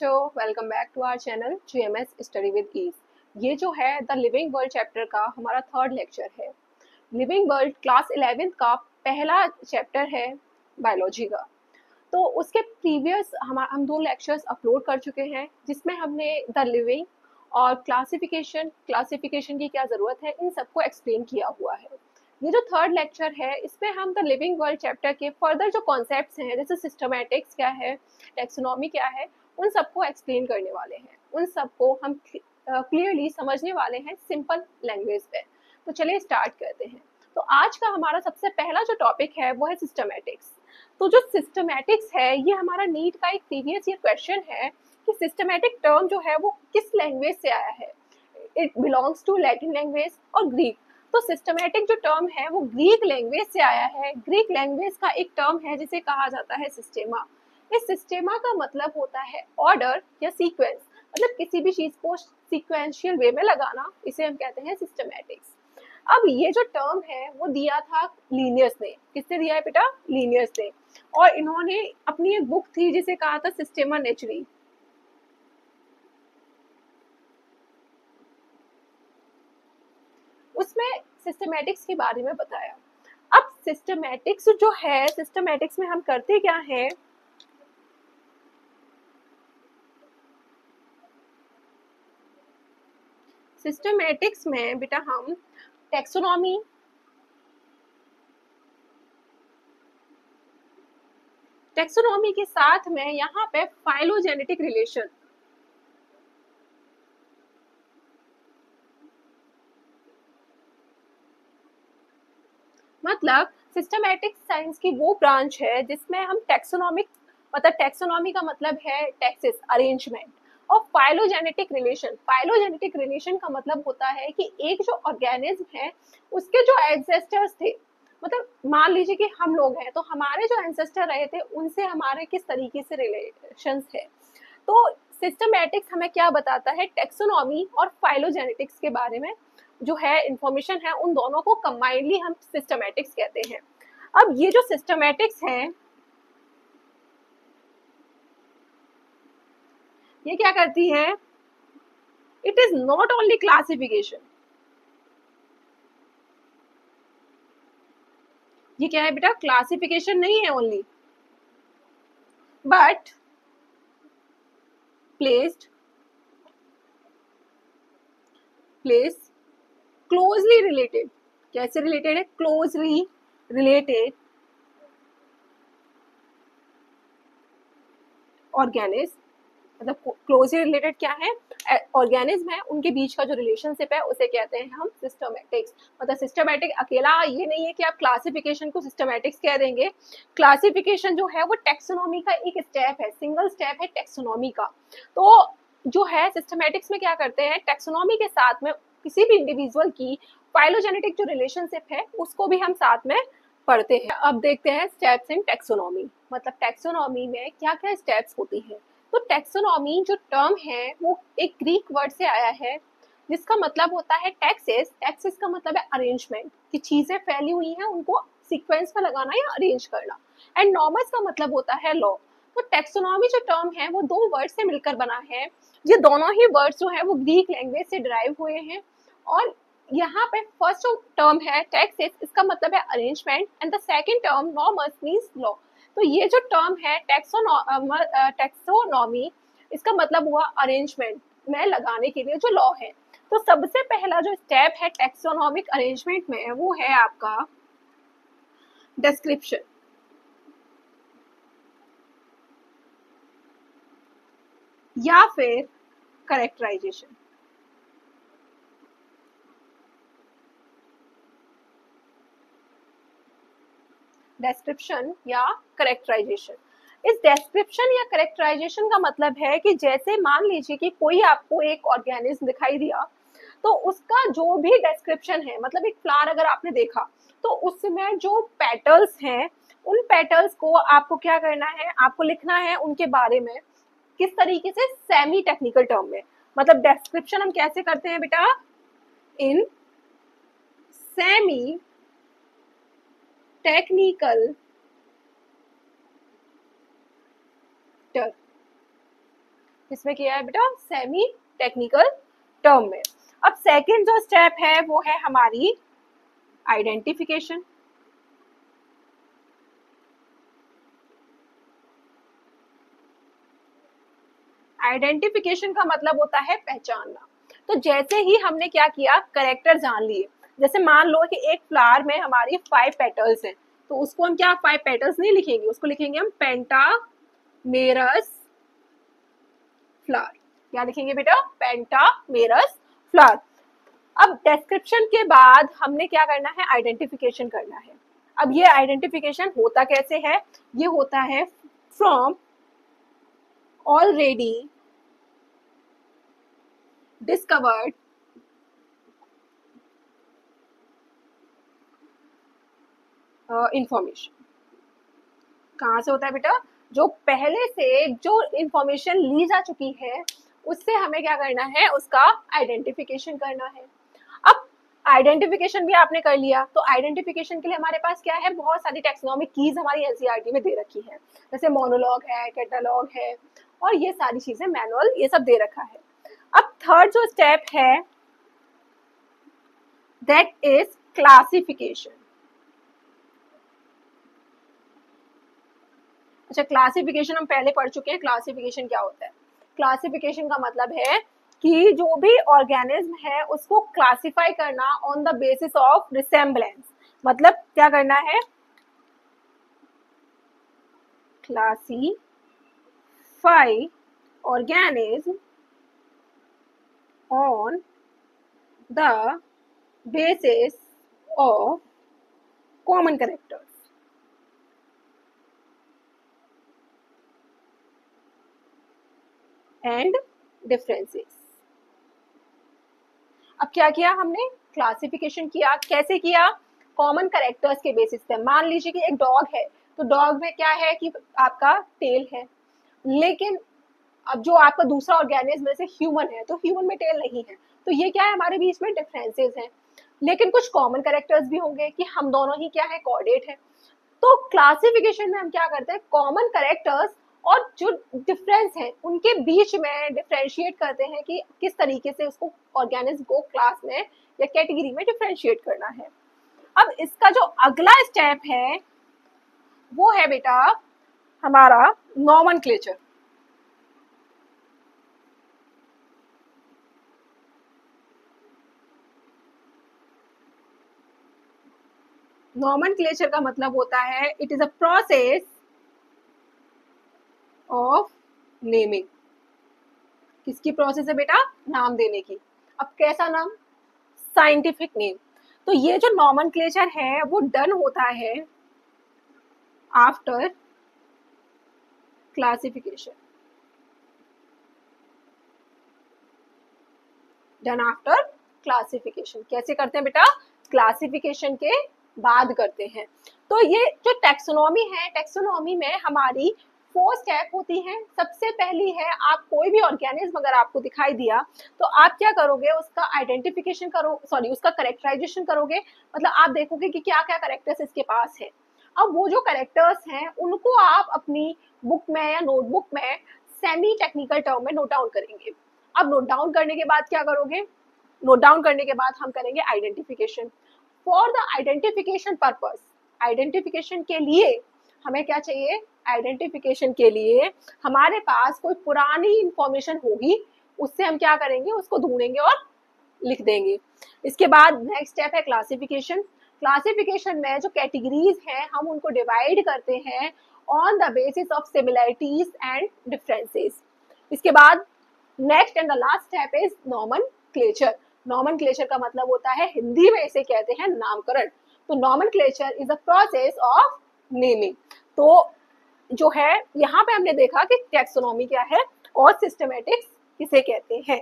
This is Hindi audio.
बच्चों, welcome back to our channel GMS study with ease. ये जो है द लिविंग वर्ल्ड चैप्टर का हमारा थर्ड लेक्चर है। लिविंग वर्ल्ड क्लास 11th का पहला चैप्टर है बायोलॉजी का। तो उसके प्रीवियस हम दो लेक्चर्स अपलोड कर चुके हैं जिसमें हमने द लिविंग और क्लासिफिकेशन की क्या ज़रूरत है इन सबको एक्सप्लेन किया हुआ है। ये जो थर्ड लेक्चर है इसमें हम द लिविंग वर्ल्ड चैप्टर के फर्दर जो कॉन्सेप्ट्स हैं जैसे सिस्टमैटिक्स क्या है, टेक्सोनॉमी क्या है, उन सबको एक्सप्लेन करने वाले हैं। उन सबको हम क्लियरली समझने वाले हैं सिंपल लैंग्वेज पे। तो चलिए स्टार्ट करते हैं। तो आज का हमारा सबसे पहला जो टॉपिक है वो है सिस्टमैटिक्स। तो जो सिस्टमैटिक्स है ये हमारा नीट का एक प्रीवियस ईयर क्वेश्चन है कि सिस्टमैटिक टर्म जो है वो किस लैंग्वेज से आया है। It belongs to Latin language और ग्रीक। तो सिस्टमैटिक जो टर्म है वो ग्रीक लैंग्वेज से आया है। ग्रीक लैंग्वेज का एक टर्म है जिसे कहा जाता है सिस्टेमा। इस सिस्टेमा का मतलब होता है ऑर्डर या सीक्वेंस, मतलब किसी भी चीज को सीक्वेंशियल वे में लगाना, इसे हम कहते हैं सिस्टमैटिक्स। अब ये जो टर्म है वो दिया था लीनियस ने। किसने दिया है बेटा? लीनियस ने। और इन्होंने अपनी एक बुक थी जिसे कहा था सिस्टेमा नेचुरी। उसमें सिस्टमैटिक्स के बारे में बताया। अब सिस्टमैटिक्स जो है, सिस्टमैटिक्स में हम करते क्या है, सिस्टमैटिक्स में बेटा हम टेक्सोनॉमी, टेक्सोनॉमी के साथ में यहाँ पे फाइलोजेनेटिक रिलेशन, मतलब सिस्टमैटिक साइंस की वो ब्रांच है जिसमें हम टेक्सोनॉमिक, मतलब टेक्सोनॉमी का मतलब है टेक्सिस अरेंजमेंट, और फाइलोजेनेटिक रिलेशन का मतलब होता है कि एक जो ऑर्गेनिज्म है उसके जो एंसेस्टर्स थे, मतलब मान लीजिए कि हम लोग हैं तो हमारे जो एंसेस्टर रहे थे उनसे हमारे किस तरीके से रिलेशंस है। तो सिस्टमैटिक्स हमें क्या बताता है, टेक्सोनॉमी और फाइलोजेनेटिक्स के बारे में जो है इंफॉर्मेशन है, उन दोनों को कंबाइनली हम सिस्टमैटिक्स कहते हैं। अब ये जो सिस्टमैटिक्स है ये क्या करती है, it is not only classification. ये क्या है बेटा? क्लासिफिकेशन नहीं है only, but place closely related. कैसे रिलेटेड है? क्लोजली रिलेटेड ऑर्गेनिज्म, मतलब क्लोजली रिलेटेड क्या है, ऑर्गेनिज्म है, उनके बीच का जो रिलेशनशिप है उसे कहते हैं हम सिस्टमैटिक्स। मतलब सिस्टमैटिक अकेला ये नहीं है कि आप क्लासिफिकेशन को सिस्टमैटिक्स कह देंगे। क्लासिफिकेशन जो है वो टेक्सोनॉमी का एक स्टेप है, सिंगल स्टेप है टेक्सोनॉमी का। तो जो है सिस्टमैटिक्स में क्या करते हैं, टेक्सोनॉमी के साथ में किसी भी इंडिविजुअल की फाइलोजेनेटिक जो रिलेशनशिप है उसको भी हम साथ में पढ़ते हैं। अब देखते हैं स्टेप्स इन टेक्सोनॉमी, मतलब टेक्सोनॉमी में क्या क्या स्टेप्स होती हैं। तो टेक्सोनॉमी जो टर्म है वो एक ग्रीक वर्ड से आया है जिसका मतलब होता है टैक्सेस। टैक्सेस का मतलब है अरेंजमेंट, कि चीजें फैली हुई हैं उनको सीक्वेंस में लगाना या अरेंज करना। एंड नॉर्मस का मतलब होता है लॉ। तो टेक्सोनॉमी जो टर्म है वो दो वर्ड से मिलकर बना है। ये दोनों ही वर्ड्स जो है वो ग्रीक लैंग्वेज से डिराइव हुए हैं। और यहाँ पे फर्स्ट जो टर्म है टैक्सेस, इसका मतलब है arrangement, and the second term norms means law. तो ये जो टर्म है टेक्सोनॉमी, इसका मतलब हुआ अरेंजमेंट में लगाने के लिए जो लॉ है। तो सबसे पहला जो स्टेप है टेक्सोनॉमिक अरेंजमेंट में वो है आपका डिस्क्रिप्शन, या फिर करेक्टराइजेशन। डिस्क्रिप्शन या करेक्टराइजेशन। इस डिस्क्रिप्शन या करेक्टराइजेशन का मतलब है कि जैसे मान लीजिए कि कोई आपको एक ऑर्गेनिज्म दिखाई दिया तो उसका जो भी डिस्क्रिप्शन है, मतलब एक फ्लावर अगर आपने देखा तो उसमें जो पेटल्स हैं उन पेटल्स को आपको क्या करना है, आपको लिखना है उनके बारे में किस तरीके से, सेमी टेक्निकल टर्म में। मतलब डिस्क्रिप्शन हम कैसे करते हैं बेटा? इन सेमी किसमें किया है बेटा? सेमी टेक्निकल टर्म में। अब सेकंड जो स्टेप है वो है हमारी आइडेंटिफिकेशन। आइडेंटिफिकेशन का मतलब होता है पहचानना। तो जैसे ही हमने क्या किया, करेक्टर जान लिए। जैसे मान लो कि एक फ्लावर में हमारी 5 पेटल्स हैं, तो उसको हम क्या 5 पेटल्स नहीं लिखेंगे, उसको लिखेंगे हम पेंटामेरस फ्लावर। क्या लिखेंगे बेटा? Pentamerous flower. अब डिस्क्रिप्शन के बाद हमने क्या करना है? आइडेंटिफिकेशन करना है। अब ये आइडेंटिफिकेशन होता कैसे है? ये होता है फ्रॉम ऑलरेडी डिस्कवर्ड इंफॉर्मेशन। कहाँ से होता है बेटा? जो पहले से जो इंफॉर्मेशन ली जा चुकी है उससे हमें क्या करना है? उसका आइडेंटिफिकेशन करना है। अब आइडेंटिफिकेशन भी आपने कर लिया, तो आइडेंटिफिकेशन के लिए हमारे पास क्या है? बहुत सारी टेक्सोनॉमिक कीज हमारी एनसीईआरटी में दे रखी है, जैसे मोनोलॉग है, कैटलॉग है, और ये सारी चीजें, मैनुअल, ये सब दे रखा है। अब थर्ड जो स्टेप है दैट इज क्लासिफिकेशन। अच्छा, क्लासिफिकेशन हम पहले पढ़ चुके हैं। क्लासिफिकेशन क्या होता है? क्लासिफिकेशन का मतलब है कि जो भी ऑर्गेनिज्म है उसको क्लासिफाई करना on the basis of resemblance. मतलब क्या करना है? Classify organism on the basis of common characters and differences. अब क्या किया हमने? क्लासिफिकेशन किया। कैसे किया? कॉमन कैरेक्टर्स के बेसिस पे। मान लीजिए कि एक डॉग है, तो डॉग में क्या है कि आपका टेल है, लेकिन अब जो आपका दूसरा ऑर्गेनिज्म जैसे ह्यूमन है, तो ह्यूमन में टेल नहीं है, तो ये क्या है? हमारे बीच में डिफरेंसेस हैं। लेकिन कुछ कॉमन कैरेक्टर्स भी होंगे कि हम दोनों ही क्या है? कोऑर्डिनेट है। तो क्लासिफिकेशन में हम क्या करते हैं? कॉमन कैरेक्टर्स और जो डिफरेंस है उनके बीच में डिफरेंशिएट करते हैं कि किस तरीके से उसको ऑर्गेनिज्म को क्लास में या कैटेगरी में डिफरेंशिएट करना है। अब इसका जो अगला स्टेप है वो है बेटा हमारा नॉमेनक्लेचर। नॉमेनक्लेचर का मतलब होता है it is a process of naming. किसकी प्रोसेस है बेटा? नाम देने की। अब कैसा नाम? Scientific name. तो ये जो नॉमेनक्लेचर है वो डन होता है after classification. Done after classification. कैसे करते हैं बेटा? क्लासिफिकेशन के बाद करते हैं। तो ये जो टैक्सोनॉमी है, टैक्सोनॉमी में हमारी 4 स्टेप होती हैं। सबसे पहली है, आप कोई भी ऑर्गेनिज्म अगर आपको दिखाई दिया तो आप क्या करोगे? उसका आइडेंटिफिकेशन करो, सॉरी उसका करेक्टराइजेशन करोगे। मतलब आप देखोगे कि क्या क्या करेक्टर्स इसके पास है। अब वो जो करेक्टर्स हैं उनको आप अपनी बुक में या नोटबुक में सेमी टेक्निकल टर्म में नोट डाउन करेंगे। अब नोट डाउन करने के बाद क्या करोगे? नोट डाउन करने के बाद हम करेंगे identification. For the identification purpose, identification के लिए हमें क्या चाहिए? आइडेंटिफिकेशन के लिए हमारे पास कोई पुरानी इंफॉर्मेशन होगी, उससे हम क्या करेंगे? उसको ढूंढेंगे और लिख देंगे। इसके बाद नेक्स्ट स्टेप है क्लासिफिकेशन। क्लासिफिकेशन में जो कैटेगरीज हैं हम उनको डिवाइड करते हैं on the basis of similarities and differences. इसके बाद next and the last step is nomenclature. Nomenclature का मतलब होता है, हिंदी में इसे कहते हैं नामकरण। तो nomenclature is a process of naming. तो जो है यहाँ पे हमने देखा कि टैक्सोनॉमी क्या है और सिस्टमैटिक्स किसे कहते हैं।